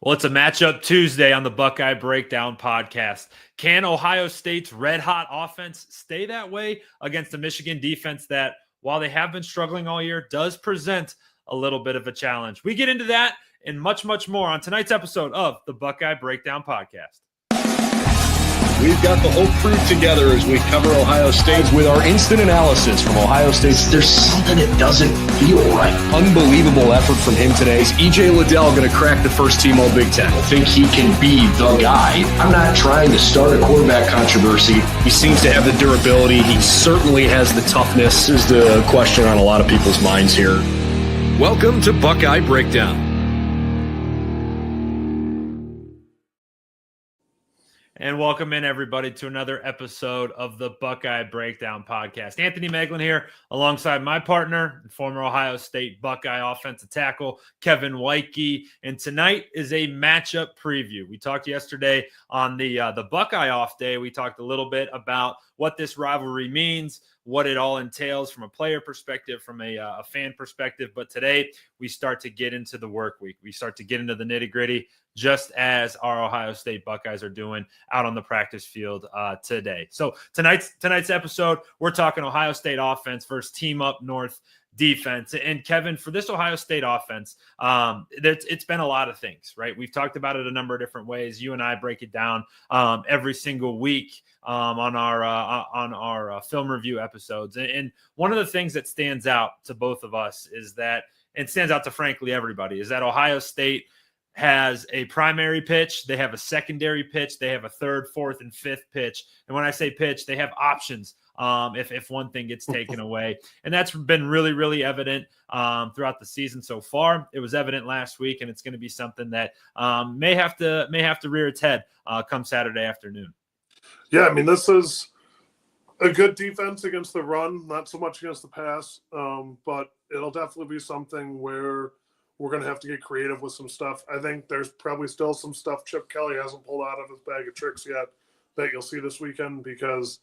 Well, it's a matchup Tuesday on the Buckeye Breakdown podcast. Can Ohio State's red-hot offense stay that way against a Michigan defense that, while they have been struggling all year, does present a little bit of a challenge? We get into that and much, much more on tonight's episode of the Buckeye Breakdown podcast. We've got the whole crew together as we cover Ohio State with our instant analysis from Ohio State. There's something that doesn't feel right. Unbelievable effort from him today. Is E.J. Liddell going to crack the first team All-Big Ten? I think he can be the guy. I'm not trying to start a quarterback controversy. He seems to have the durability. He certainly has the toughness. This is the question on a lot of people's minds here. Welcome to Buckeye Breakdown. And welcome in, everybody, to another episode of the Buckeye Breakdown podcast. Anthony Moeglin here, alongside my partner, former Ohio State Buckeye offensive tackle, Kevin Woidke. And tonight is a matchup preview. We talked yesterday on the Buckeye off day. We talked a little bit about what this rivalry means, what it all entails from a player perspective, from a fan perspective. But today we start to get into the work week. We start to get into the nitty-gritty, just as our Ohio State Buckeyes are doing out on the practice field today. So tonight's episode, we're talking Ohio State offense versus Team Up North defense. And Kevin, for this Ohio State offense, it's been a lot of things, right? We've talked about it a number of different ways. You and I break it down every single week on our film review episodes. And one of the things that stands out to both of us is that, and stands out to frankly everybody, is that Ohio State has a primary pitch, they have a secondary pitch, they have a third, fourth, and fifth pitch. And when I say pitch, they have options if one thing gets taken away. And that's been really, really evident throughout the season so far. It was evident last week, and it's going to be something that may have to rear its head come Saturday afternoon. Yeah, I mean, this is a good defense against the run, not so much against the pass, but it'll definitely be something where we're going to have to get creative with some stuff. I think there's probably still some stuff Chip Kelly hasn't pulled out of his bag of tricks yet that you'll see this weekend because,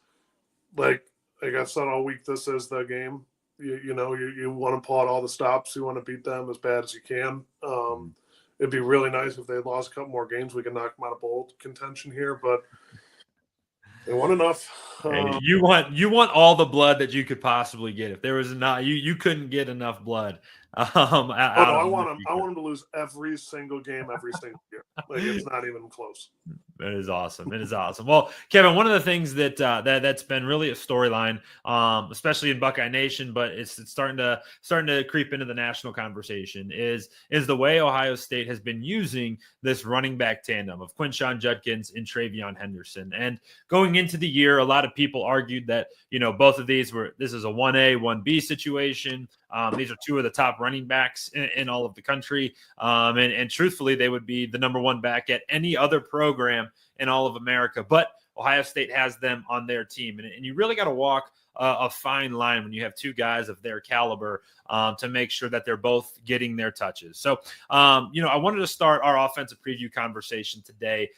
like I've said all week, this is the game. You want to pull out all the stops. You want to beat them as bad as you can. It'd be really nice if they lost a couple more games. We can knock them out of bowl contention here, but they want enough. You want all the blood that you could possibly get. If there was not, you couldn't get enough blood. I want them to lose every single game, every single year. Like, it's not even close. It is awesome. It is awesome. Well, Kevin, one of the things that's been really a storyline, especially in Buckeye Nation, but it's starting to creep into the national conversation is the way Ohio State has been using this running back tandem of Quinshon Judkins and TreVeyon Henderson. And going into the year, a lot of people argued that both of this is a 1A, 1B situation. These are two of the top running backs in all of the country. And truthfully, they would be the number one back at any other program in all of America. But Ohio State has them on their team. And you really got to walk a fine line when you have two guys of their caliber to make sure that they're both getting their touches. So, I wanted to start our offensive preview conversation today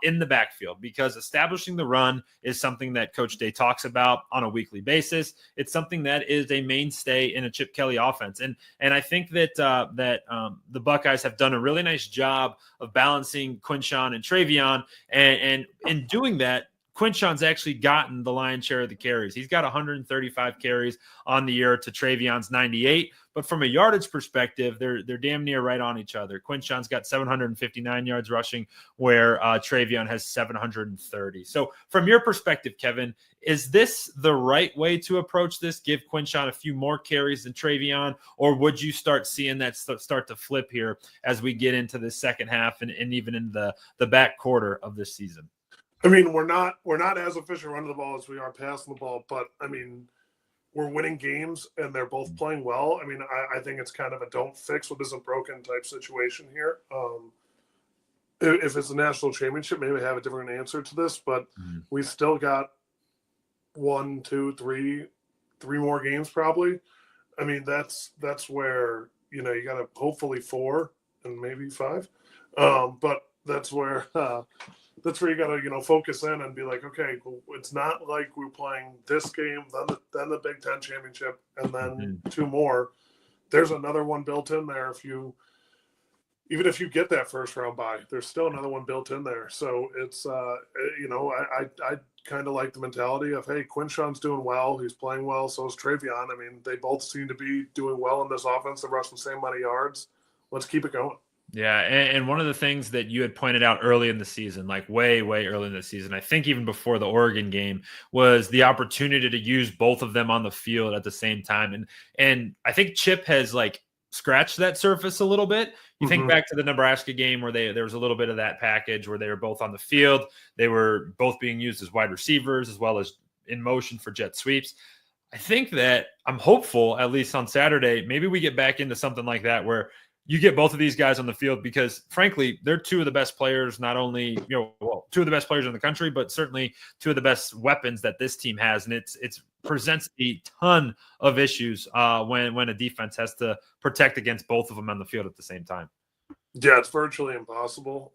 in the backfield because establishing the run is something that Coach Day talks about on a weekly basis. It's something that is a mainstay in a Chip Kelly offense. And I think that the Buckeyes have done a really nice job of balancing Quinshon and TreVeyon. And in doing that, Quinshon's actually gotten the lion's share of the carries. He's got 135 carries on the year to TreVeyon's 98. But from a yardage perspective, they're damn near right on each other. Quinshon's got 759 yards rushing, where TreVeyon has 730. So from your perspective, Kevin, is this the right way to approach this? Give Quinshon a few more carries than TreVeyon, or would you start seeing that start to flip here as we get into the second half and even in the back quarter of this season? I mean, we're not as efficient running the ball as we are passing the ball, but I mean, we're winning games and they're both playing well. I mean, I think it's kind of a don't fix what isn't broken type situation here. If it's a national championship, maybe I have a different answer to this, but we still got 1, 2, 3 more games probably. I mean, that's where, you got to hopefully 4 and maybe 5. But that's where you got to, focus in and be like, okay, well, it's not like we're playing this game, then the Big Ten championship, and then 2 more. There's another one built in there if you even if you get that first round bye, there's still another one built in there. So it's, I kind of like the mentality of, hey, Quinshon's doing well. He's playing well. So is Travion. I mean, they both seem to be doing well in this offense. They rush the same amount of yards. Let's keep it going. Yeah, and one of the things that you had pointed out early in the season, like way early in the season, I think even before the Oregon game, was the opportunity to use both of them on the field at the same time. And I think Chip has like scratched that surface a little bit. You think back to the Nebraska game where there was a little bit of that package where they were both on the field. They were both being used as wide receivers as well as in motion for jet sweeps. I think that I'm hopeful, at least on Saturday, maybe we get back into something like that where you get both of these guys on the field because, frankly, they're two of the best players, not only, two of the best players in the country, but certainly two of the best weapons that this team has. And it presents a ton of issues when a defense has to protect against both of them on the field at the same time. Yeah, it's virtually impossible.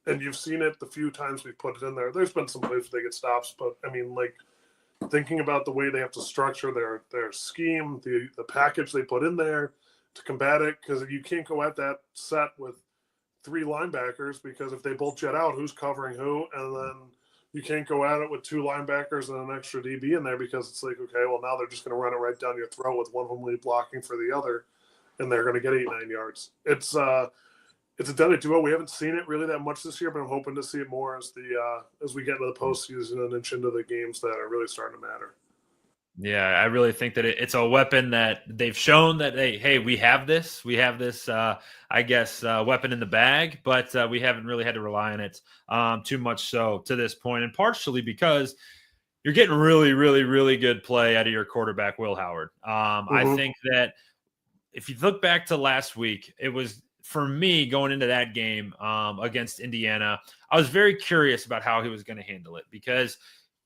And you've seen it the few times we've put it in there. There's been some plays where they get stops, but I mean, like, thinking about the way they have to structure their scheme, the package they put in there to combat it, because you can't go at that set with three linebackers, because if they both jet out, who's covering who? And then you can't go at it with two linebackers and an extra DB in there, because it's like, okay, well, now they're just going to run it right down your throat with one of them lead blocking for the other, and they're going to get 8-9 yards. It's a deadly duo. We haven't seen it really that much this year, but I'm hoping to see it more as we get into the postseason and inch into the games that are really starting to matter. Yeah, I really think that it's a weapon that they've shown that, hey, we have this, weapon in the bag, but we haven't really had to rely on it too much so to this point, and partially because you're getting really, really, really good play out of your quarterback, Will Howard. I think that if you look back to last week, it was, for me, going into that game against Indiana, I was very curious about how he was going to handle it, because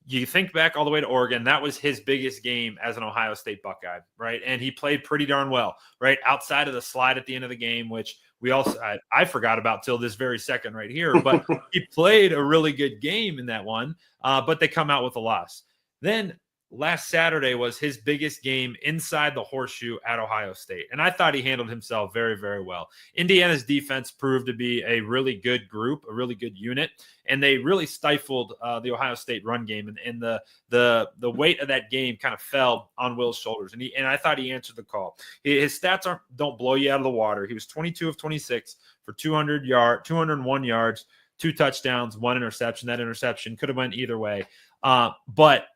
you think back all the way to Oregon, that was his biggest game as an Ohio State Buckeye, right? And he played pretty darn well, right? Outside of the slide at the end of the game, which I forgot about till this very second right here, but he played a really good game in that one, but they come out with a loss. Then last Saturday was his biggest game inside the horseshoe at Ohio State. And I thought he handled himself very, very well. Indiana's defense proved to be a really good group, a really good unit, and they really stifled the Ohio State run game. And the weight of that game kind of fell on Will's shoulders. And I thought he answered the call. His stats don't blow you out of the water. He was 22 of 26 for 201 yards, 2 touchdowns, 1 interception. That interception could have went either way. But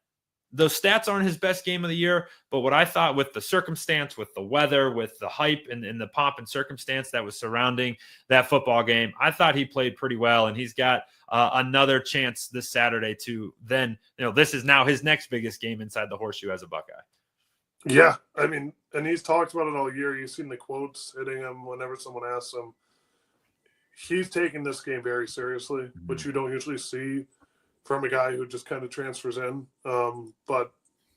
those stats aren't his best game of the year, but what I thought, with the circumstance, with the weather, with the hype and the pomp and circumstance that was surrounding that football game, I thought he played pretty well, and he's got another chance this Saturday to then, this is now his next biggest game inside the horseshoe as a Buckeye. Yeah, I mean, and he's talked about it all year. You've seen the quotes hitting him whenever someone asks him. He's taking this game very seriously, which you don't usually see from a guy who just kind of transfers in. But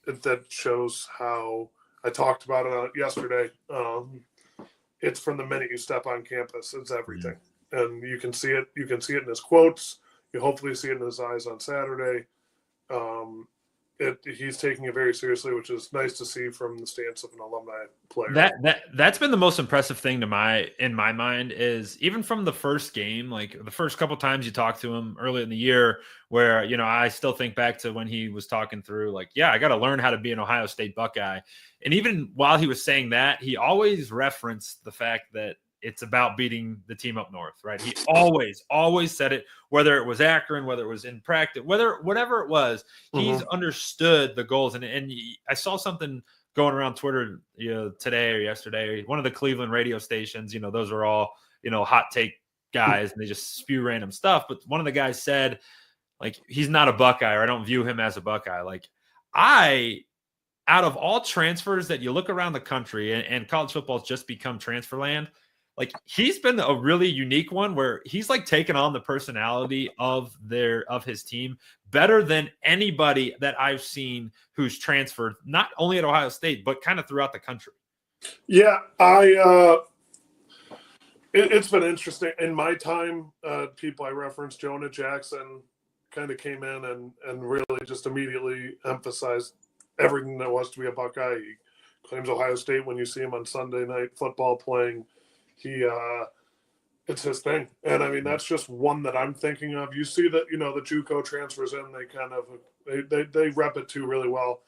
that shows how, I talked about it yesterday. It's from the minute you step on campus, it's everything. And you can see it. You can see it in his quotes. You hopefully see it in his eyes on Saturday. He's taking it very seriously, which is nice to see from the stance of an alumni player. That's been the most impressive thing in my mind, is even from the first game, like the first couple times you talked to him early in the year, where, I still think back to when he was talking through, like, yeah, I got to learn how to be an Ohio State Buckeye. And even while he was saying that, he always referenced the fact that it's about beating the team up north, right? He always said it, whether it was Akron, whether it was in practice, whatever it was, he's understood the goals. And I saw something going around Twitter, today or yesterday, one of the Cleveland radio stations, those are all, hot take guys, and they just spew random stuff. But one of the guys said, like, he's not a Buckeye, or I don't view him as a Buckeye. Like, out of all transfers that you look around the country, and college football has just become transfer land, like, he's been a really unique one, where he's like taken on the personality of his team better than anybody that I've seen who's transferred, not only at Ohio State, but kind of throughout the country. Yeah, it's been interesting. In my time, people I referenced, Jonah Jackson, kind of came in and really just immediately emphasized everything that was to be a Buckeye. He claims Ohio State when you see him on Sunday Night Football playing. It's his thing. And I mean, that's just one that I'm thinking of. You see that, the JUCO transfers in, they kind of, they rep it too really well.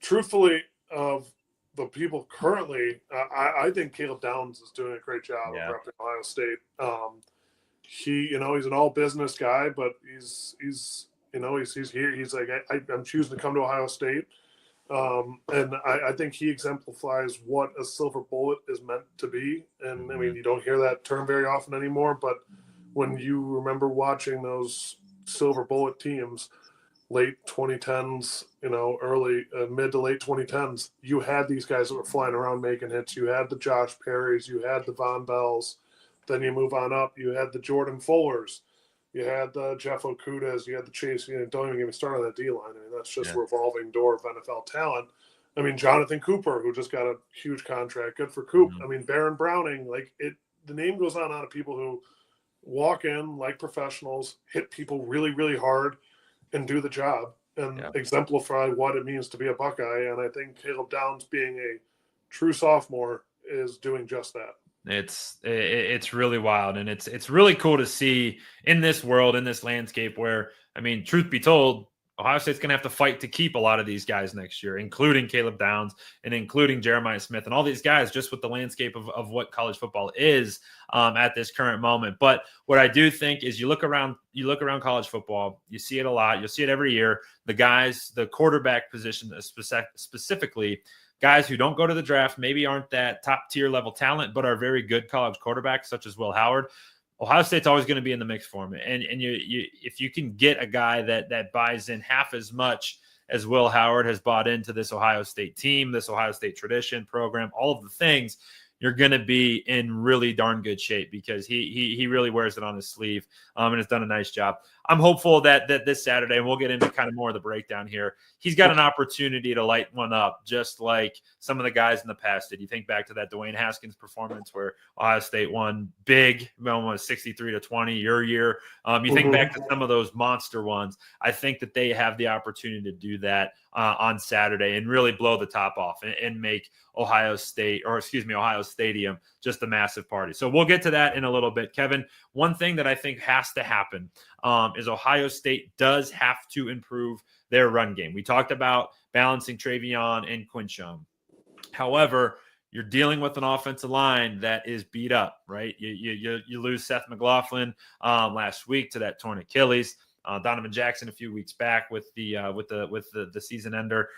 Truthfully, of the people currently, I think Caleb Downs is doing a great job of repping Ohio State. He's an all business guy, but he's here. He's like, I'm choosing to come to Ohio State. And I think he exemplifies what a silver bullet is meant to be. And I mean, you don't hear that term very often anymore, but when you remember watching those silver bullet teams, late 2010s, early, mid to late 2010s, you had these guys that were flying around making hits. You had the Josh Perrys, you had the Von Bells. Then you move on up, you had the Jordan Fullers. You had the Jeff Okudas, you had the Chase. Don't even get me started on that D-line. I mean, that's just a revolving door of NFL talent. I mean, Jonathan Cooper, who just got a huge contract. Good for Coop. I mean, Baron Browning, the name goes on of people who walk in like professionals, hit people really, really hard, and do the job and exemplify what it means to be a Buckeye. And I think Caleb Downs, being a true sophomore, is doing just that. It's really wild, and it's really cool to see in this world, in this landscape where, I mean, truth be told, Ohio State's going to have to fight to keep a lot of these guys next year, including Caleb Downs and including Jeremiah Smith and all these guys, just with the landscape of what college football is at this current moment. But what I do think is you look around college football, you see it a lot. You'll see it every year. The quarterback position specifically, guys who don't go to the draft, maybe aren't that top tier level talent, but are very good college quarterbacks, such as Will Howard. Ohio State's always going to be in the mix for him. And you if you can get a guy that buys in half as much as Will Howard has bought into this Ohio State team, this Ohio State tradition program, all of the things, you're going to be in really darn good shape, because he really wears it on his sleeve and has done a nice job. I'm hopeful that this Saturday, and we'll get into kind of more of the breakdown here, he's got an opportunity to light one up, just like some of the guys in the past did. You think back to that Dwayne Haskins performance where Ohio State won big, almost 63-20 your year. You think back to some of those monster ones. I think that they have the opportunity to do that on Saturday and really blow the top off and make Ohio Stadium just a massive party. So we'll get to that in a little bit. Kevin, one thing that I think has to happen is Ohio State does have to improve their run game. We talked about balancing Travion and Quinshon. However, you're dealing with an offensive line that is beat up, right? You lose Seth McLaughlin last week to that torn Achilles. Donovan Jackson a few weeks back with the season ender.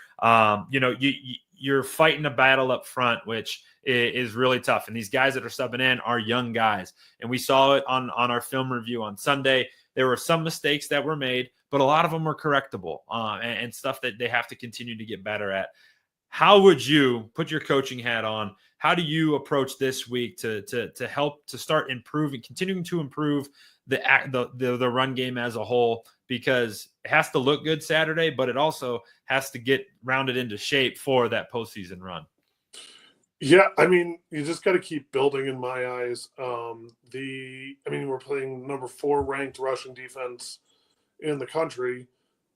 You're fighting a battle up front, which is really tough. And these guys that are subbing in are young guys. And we saw it on our film review on Sunday. There were some mistakes that were made, but a lot of them were correctable and stuff that they have to continue to get better at. How would you put your coaching hat on? How do you approach this week to help to start improving, continuing to improve the run game as a whole? Because it has to look good Saturday, but it also has to get rounded into shape for that postseason run. Yeah, I mean, you just got to keep building in my eyes. We're playing number 4 ranked rushing defense in the country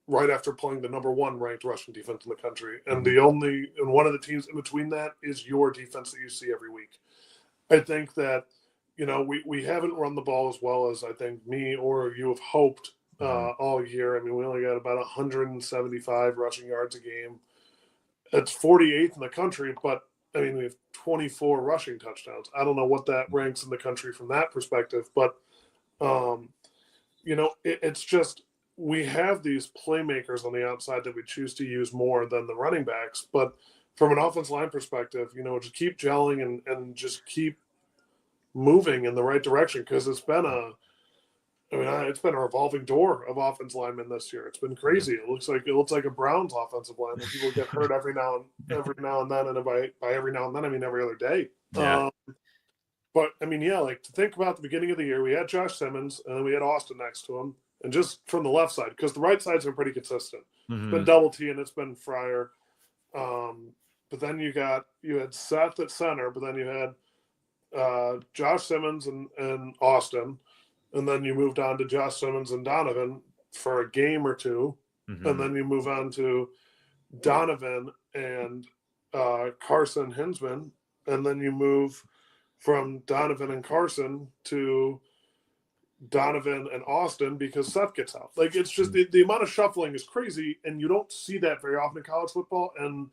right after playing the number 1 ranked rushing defense in the country. And one of the teams in between that is your defense that you see every week. I think that, we haven't run the ball as well as I think me or you have hoped all year. I mean, we only got about 175 rushing yards a game. It's 48th in the country, but I mean, we have 24 rushing touchdowns. I don't know what that ranks in the country from that perspective, but, it's just we have these playmakers on the outside that we choose to use more than the running backs. But from an offensive line perspective, just keep gelling and just keep moving in the right direction, because it's been a revolving door of offensive linemen this year. It's been crazy. It looks like a Browns offensive line. People get hurt every now and then, and by every now and then I mean every other day. Yeah. But I mean, to think about the beginning of the year, we had Josh Simmons and then we had Austin next to him, and just from the left side, because the right side's been pretty consistent. It's been Double T and it's been Fryer. But then you had Seth at center, but then you had Josh Simmons and Austin. And then you moved on to Josh Simmons and Donovan for a game or two. And then you move on to Donovan and Carson Hinsman. And then you move from Donovan and Carson to Donovan and Austin because Seth gets out. Like, it's just the amount of shuffling is crazy, and you don't see that very often in college football. And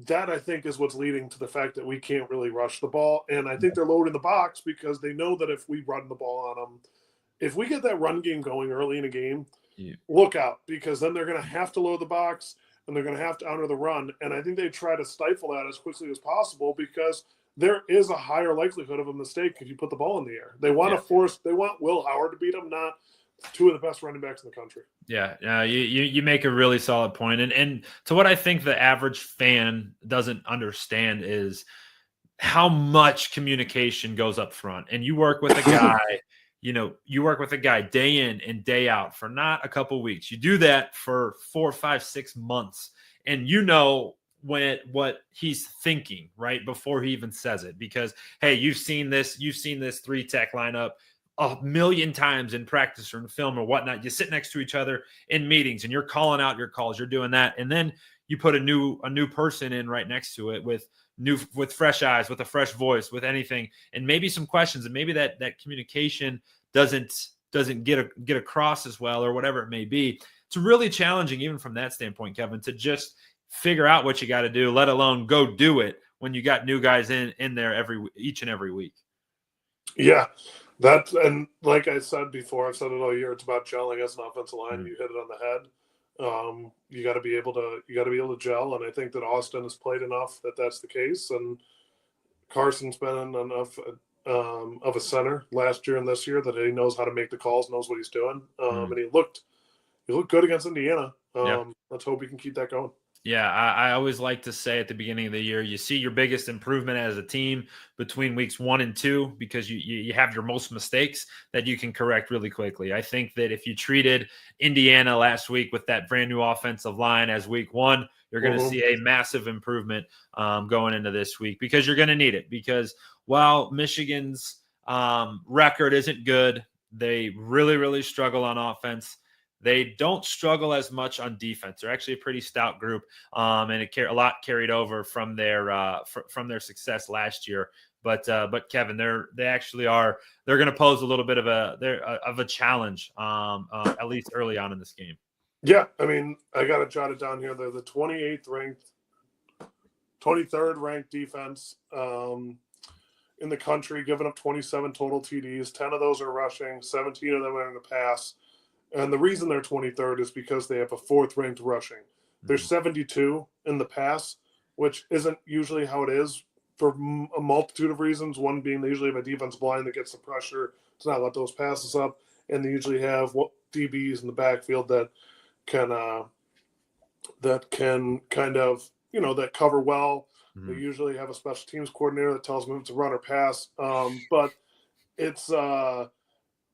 that, I think, is what's leading to the fact that we can't really rush the ball. And I think they're loading the box because they know that if we run the ball on them, if we get that run game going early in a game, look out, because then they're going to have to load the box and they're going to have to honor the run. And I think they try to stifle that as quickly as possible because there is a higher likelihood of a mistake if you put the ball in the air. They want they want Will Howard to beat them, not two of the best running backs in the country. Yeah, you make a really solid point. And to what I think the average fan doesn't understand is how much communication goes up front. And you work with a guy, you work with a guy day in and day out for not a couple weeks. You do that for 4, 5, 6 months. And what he's thinking right before he even says it, because, hey, you've seen this 3-tech lineup a million times in practice or in film or whatnot. You sit next to each other in meetings and you're calling out your calls. You're doing that. And then you put a new person in right next to it with fresh eyes, with a fresh voice, with anything, and maybe some questions. And maybe that communication doesn't get across as well, or whatever it may be. It's really challenging, even from that standpoint, Kevin, to just figure out what you got to do, let alone go do it when you got new guys in there each and every week. Yeah. And like I said before, I've said it all year, it's about gelling as an offensive line. You hit it on the head. You got to be able to gel, and I think that Austin has played enough that that's the case. And Carson's been enough of a center last year and this year that he knows how to make the calls, knows what he's doing. And he looked good against Indiana. Let's hope we can keep that going. Yeah, I always like to say at the beginning of the year, you see your biggest improvement as a team between weeks 1 and 2 because you have your most mistakes that you can correct really quickly. I think that if you treated Indiana last week with that brand new offensive line as week 1, you're going to see a massive improvement going into this week, because you're going to need it. Because while Michigan's record isn't good, they really, really struggle on offense. They don't struggle as much on defense. They're actually a pretty stout group, and a lot carried over from their success last year. But Kevin, they're going to pose a little bit of a challenge, at least early on in this game. Yeah, I mean, I got to jot it down here. They're the 23rd ranked defense in the country, giving up 27 total TDs. 10 of those are rushing. 17 of them are in the pass. And the reason they're 23rd is because they have a 4th-ranked rushing. They're 72 in the pass, which isn't usually how it is for a multitude of reasons. One being they usually have a defensive line that gets the pressure to not let those passes up, and they usually have DBs in the backfield that can kind of, that cover well. They usually have a special teams coordinator that tells them if to run or pass. But it's going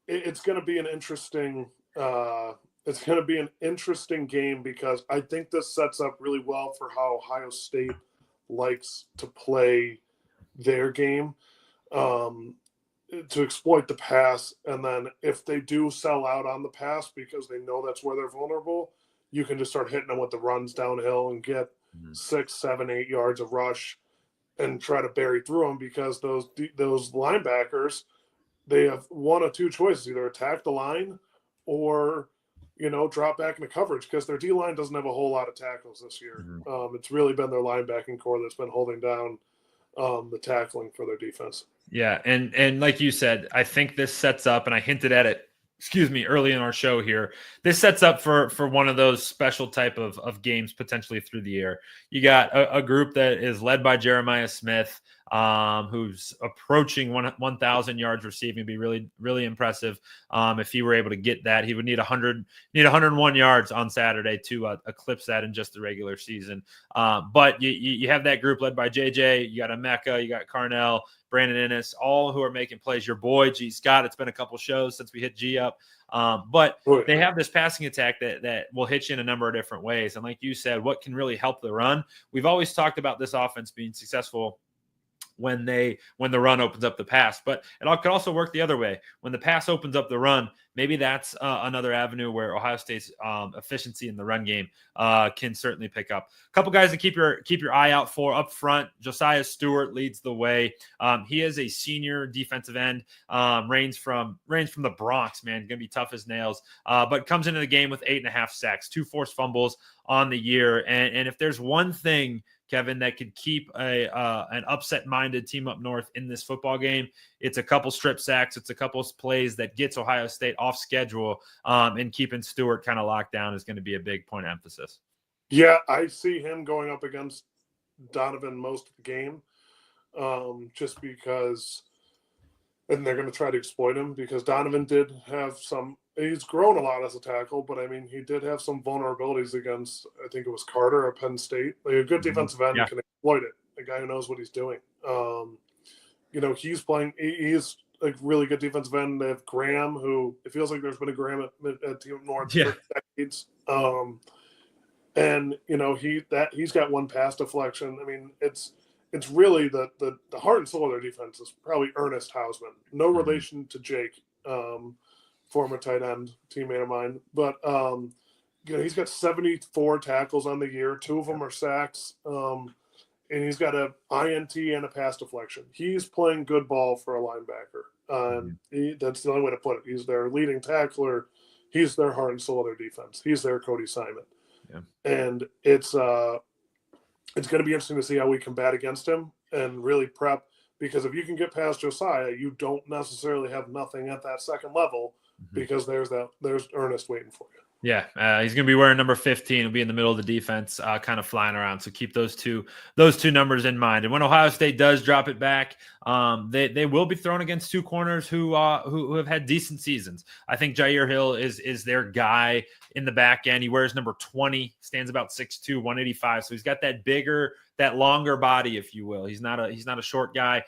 to be an interesting. It's going to be an interesting game because I think this sets up really well for how Ohio State likes to play their game, to exploit the pass. And then if they do sell out on the pass because they know that's where they're vulnerable, you can just start hitting them with the runs downhill and get 6, 7, 8 yards of rush and try to bury through them, because those linebackers, they have one of two choices: either attack the line or, drop back into coverage, because their D-line doesn't have a whole lot of tackles this year. It's really been their linebacking core that's been holding down the tackling for their defense. Yeah, and like you said, I think this sets up, and I hinted at it, early in our show here, this sets up for one of those special type of games potentially through the air. You got a group that is led by Jeremiah Smith, who's approaching 1,000 yards receiving. Be really, really impressive. If he were able to get that, he would need 101 yards on Saturday to eclipse that in just the regular season. But you have that group led by JJ. You got Emeka, you got Carnell, Brandon Ennis, all who are making plays. Your boy G Scott. It's been a couple shows since we hit G up. But they have this passing attack that will hit you in a number of different ways. And like you said, what can really help the run? We've always talked about this offense being successful when the run opens up the pass. But it could also work the other way. When the pass opens up the run, maybe that's another avenue where Ohio State's efficiency in the run game can certainly pick up. A couple guys to keep your eye out for up front. Josiah Stewart leads the way. He is a senior defensive end, reigns from the Bronx, man, gonna be tough as nails, but comes into the game with 8.5 sacks, 2 forced fumbles on the year. And if there's one thing, Kevin, that could keep an upset-minded team up north in this football game, it's a couple strip sacks. It's a couple plays that gets Ohio State off schedule, and keeping Stewart kind of locked down is going to be a big point of emphasis. Yeah, I see him going up against Donovan most of the game, just because – and they're going to try to exploit him because Donovan did have some – he's grown a lot as a tackle, but, I mean, he did have some vulnerabilities against, I think it was Carter at Penn State. Like a good defensive end can exploit it, a guy who knows what he's doing. He's playing – he's a really good defensive end. They have Graham, who – it feels like there's been a Graham at Team North for decades. He's got one pass deflection. I mean, it's really the heart and soul of their defense is probably Ernest Hausman. No relation to Jake, former tight end, teammate of mine. But, he's got 74 tackles on the year. 2 of them are sacks. And he's got an INT and a pass deflection. He's playing good ball for a linebacker. That's the only way to put it. He's their leading tackler. He's their heart and soul of their defense. He's their Cody Simon. Yeah. And it's going to be interesting to see how we combat against him and really prep, because if you can get past Josiah, you don't necessarily have nothing at that second level, because there's Ernest waiting for you. Yeah, he's going to be wearing number 15. He'll be in the middle of the defense, kind of flying around. So keep those two numbers in mind. And when Ohio State does drop it back, they will be thrown against 2 corners who have had decent seasons. I think Jair Hill is their guy in the back end. He wears number 20, stands about 6'2", 185. So he's got that longer body, if you will. He's not a short guy.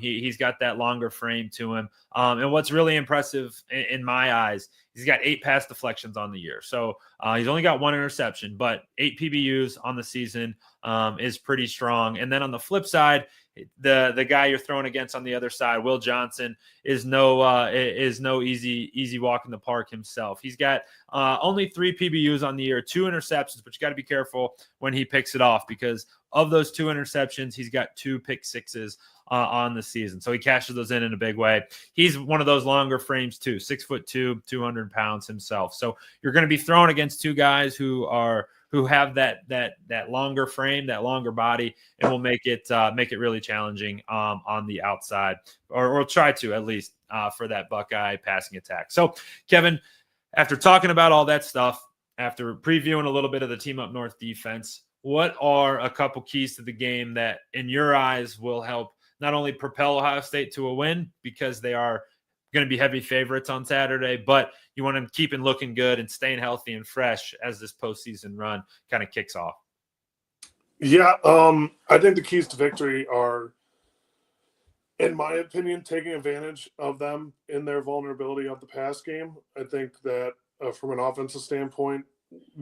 He's got that longer frame to him. And what's really impressive in my eyes, he's got 8 pass deflections on the year. So he's only got 1 interception, but 8 PBUs on the season is pretty strong. And then on the flip side, the guy you're throwing against on the other side, Will Johnson, is no easy walk in the park himself. He's got only 3 PBUs on the year, 2 interceptions, but you got to be careful when he picks it off, because of those 2 interceptions, he's got 2 pick sixes on the season. So he cashes those in a big way. He's one of those longer frames too, 6'2", 200 pounds himself. So you're going to be thrown against 2 guys who have that longer frame, that longer body, and will make it really challenging on the outside, or try to at least for that Buckeye passing attack. So Kevin, after talking about all that stuff, after previewing a little bit of the team up north defense, what are a couple keys to the game that in your eyes will help not only propel Ohio State to a win, because they are going to be heavy favorites on Saturday, but you want them keeping looking good and staying healthy and fresh as this postseason run kind of kicks off? Yeah, I think the keys to victory are, in my opinion, taking advantage of them in their vulnerability of the pass game. I think that from an offensive standpoint,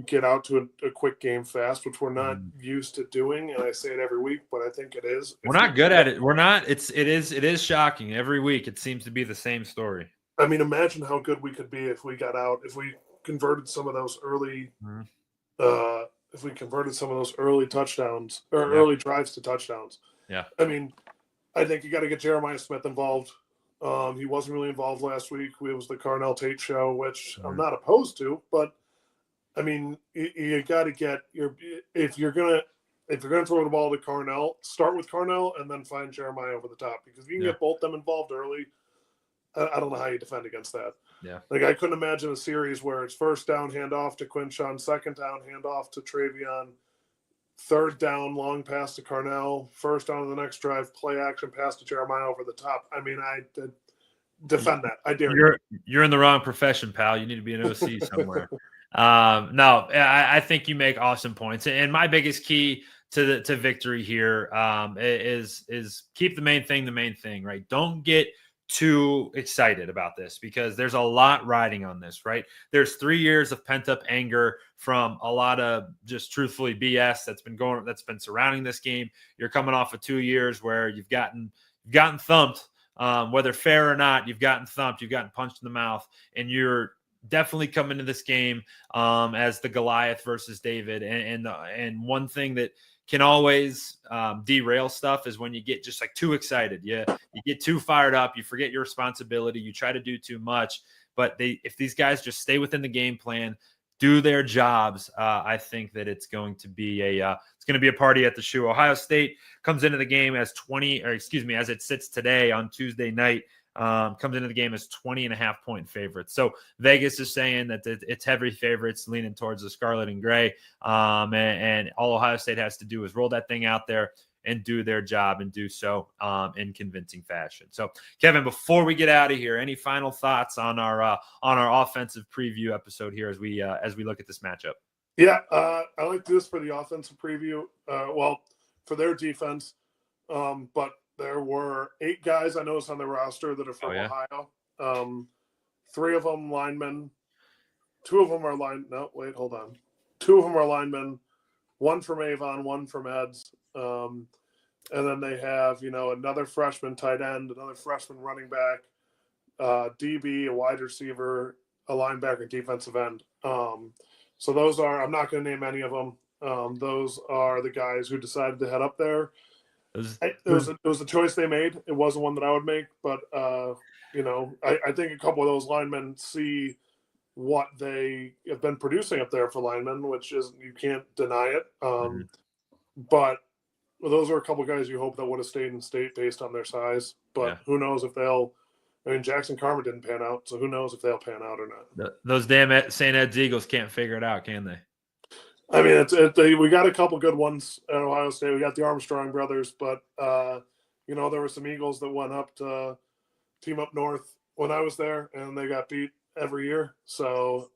get out to a quick game fast, which we're not used to doing. And I say it every week, but I think it is. We're not good at it. We're not. It is shocking. Every week it seems to be the same story. I mean, imagine how good we could be if we got out, if we converted some of those early, touchdowns or early drives to touchdowns. Yeah. I mean, I think you got to get Jeremiah Smith involved. He wasn't really involved last week. It was the Carnell Tate show, which I'm not opposed to, but I mean, you got to get if you're gonna throw the ball to Carnell, start with Carnell and then find Jeremiah over the top, because if you can get both them involved early, I don't know how you defend against that. Yeah, like I couldn't imagine a series where it's first down, handoff to Quinshon, second down, handoff to Travion, third down, long pass to Carnell, first down to the next drive, play action pass to Jeremiah over the top. I mean, I defend that. I dare you. You're in the wrong profession, pal. You need to be an OC somewhere. No, I think you make awesome points. And my biggest key to victory here is keep the main thing, right? Don't get too excited about this because there's a lot riding on this, right? There's 3 years of pent up anger from a lot of just truthfully BS that's been surrounding this game. You're coming off of 2 years where you've gotten thumped, whether fair or not, you've gotten thumped, you've gotten punched in the mouth, and you're definitely coming to this game as the Goliath versus David. And one thing that can always derail stuff is when you get just like too excited. You get too fired up. You forget your responsibility. You try to do too much. But if these guys just stay within the game plan, do their jobs, I think that it's going to be a party at the shoe. Ohio State comes into the game as as it sits today on Tuesday night. Comes into the game as 20.5-point favorites. So Vegas is saying that it's heavy favorites leaning towards the scarlet and gray. And all Ohio State has to do is roll that thing out there and do their job and do so in convincing fashion. So Kevin, before we get out of here, any final thoughts on our offensive preview episode here as we look at this matchup? Yeah, I like to do this for the offensive preview. For their defense, but there were 8 guys I noticed on the roster that are from Ohio. 3 of them linemen. 2 of them are Two of them are linemen. 1 from Avon, 1 from Eds. And then they have, another freshman tight end, another freshman running back, DB, a wide receiver, a linebacker, defensive end. So those are, I'm not going to name any of them. Those are the guys who decided to head up there. It was a choice they made. It wasn't one that I would make, but I think a couple of those linemen see what they have been producing up there for linemen, which is, you can't deny it. But those are a couple of guys you hope that would have stayed in state based on their size. But who knows if they'll. Jackson Carmer didn't pan out, so who knows if they'll pan out or not. Those damn St. Ed's Eagles can't figure it out, can they? I mean, we got a couple good ones at Ohio State. We got the Armstrong brothers, but there were some Eagles that went up to team up north when I was there, and they got beat every year. So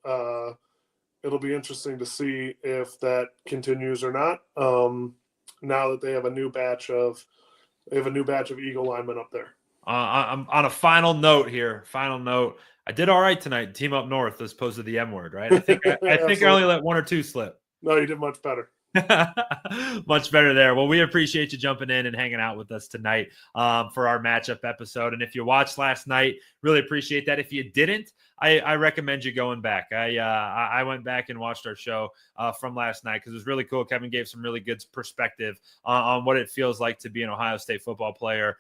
it'll be interesting to see if that continues or not. Now that they have a new batch of Eagle linemen up there. I'm on a final note here. I did all right tonight. Team up north as opposed to the M word, right? I think I only let 1 or 2 slip. No, you did much better. Much better there. Well, we appreciate you jumping in and hanging out with us tonight for our matchup episode. And if you watched last night, really appreciate that. If you didn't, I recommend you going back. I went back and watched our show from last night because it was really cool. Kevin gave some really good perspective on what it feels like to be an Ohio State football player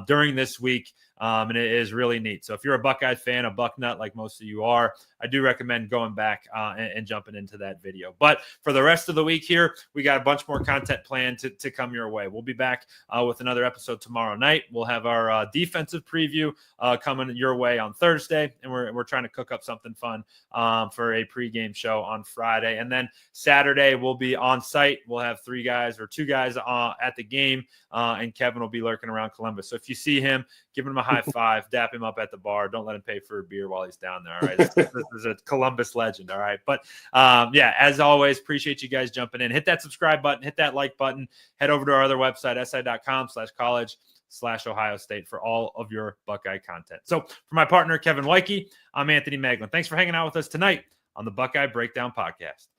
during this week. And it is really neat. So if you're a Buckeye fan, a buck nut like most of you are, I do recommend going back and jumping into that video. But for the rest of the week here, we got a bunch more content planned to come your way. We'll be back with another episode tomorrow night. We'll have our defensive preview coming your way on Thursday, and we're trying to cook up something fun for a pregame show on Friday. And then Saturday, we'll be on site. We'll have 2 guys at the game, and Kevin will be lurking around Columbus. So if you see him, give him a high five, dap him up at the bar. Don't let him pay for a beer while he's down there. All right. This is a Columbus legend. All right. But as always, appreciate you guys jumping in. Hit that subscribe button, hit that like button, head over to our other website, si.com/college/Ohio State for all of your Buckeye content. So for my partner, Kevin Woidke, I'm Anthony Moeglin. Thanks for hanging out with us tonight on the Buckeye Breakdown podcast.